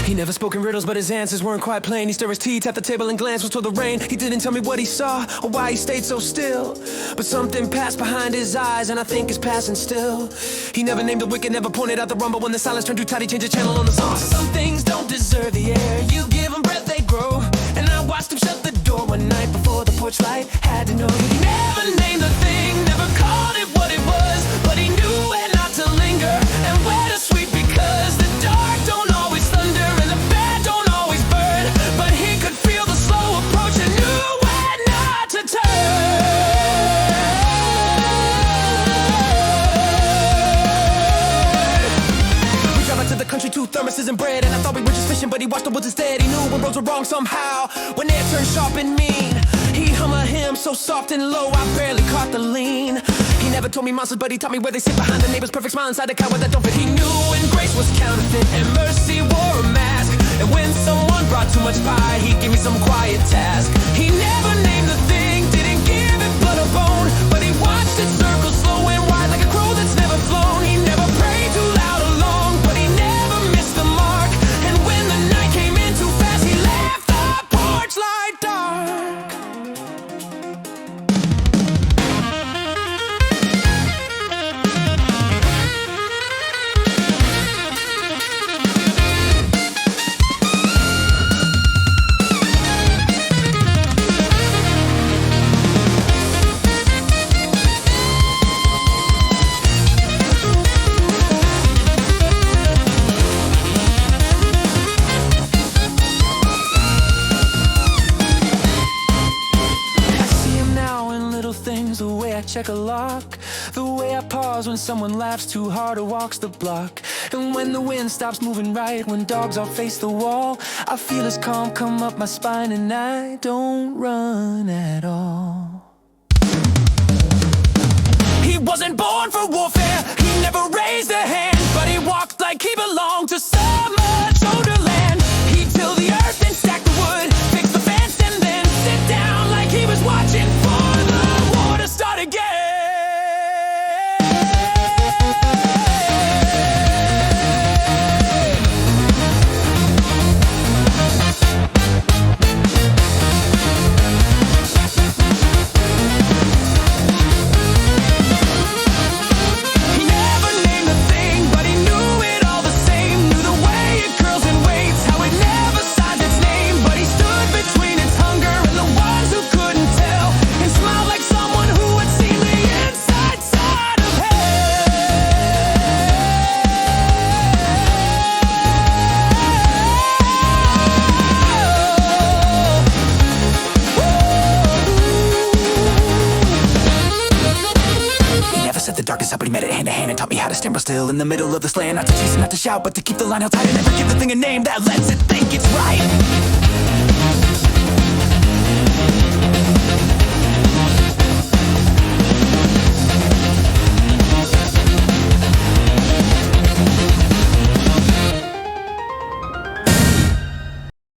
He never spoke in riddles, but his answers weren't quite plain. He stirred his tea, tapped the table and glanced toward the rain. He didn't tell me what he saw or why he stayed so still, but something passed behind his eyes, and I think it's passing still. He never named the wicked, never pointed out the wrong, but when the silence turned too tight, he changed the channel on the song. Some things don't deserve the air. You give them breath, they grow. And I watched him shut the door one night before the porch light. Had to know he never named the thing, never called it what it was, but he knew where not to linger and where to sweep, because the dark don't always thunder and the bad don't always burn, but he could feel the slow approach and knew where not to turn. We traveled to the country, 2 thermoses and bread, and I thought we were just fishing, but he watched the woods instead. He knew when roads were wrong somehow, when they turned sharp and mean. He'd hum a hymn so soft and low, I barely caught the lean. He never told me monsters, but he taught me where they sit behind the neighbor's perfect smile inside the cower that don't fit. He knew when grace was counterfeit and mercy wore a mask, and when someone brought too much pie, he'd give me some quiet task. He never named the thing, didn't give it but a bone, but he watched it circle slow and wide like a crow that's never flown. He never prayed too loud or long, but he never missed the mark, and when the night came in too fast, he left the porch light dark. The way I check a lock, the way I pause when someone laughs too hard or walks the block, and when the wind stops moving right, when dogs all face the wall, I feel his calm come up my spine and I don't run at all. He wasn't born for warfare, he never raised a hand, but he walked like he belonged to some much older land. He'd till the earth and stack the wood, fix the fence and then sit down like he was watching for the war to start again. He never named a thing, but he knew it all the same. Knew the way it curls and waits, how it never signs its name, but he stood between its hunger and the ones who couldn't tell, and smiled like someone who had seen the inside side of hell. He never set the darkness up, but he met it hand to hand and taught me how to stand real still in the middle of this land. Not to chase and not to shout, but to keep the line held tight and never give the thing a name that lets it think it's right.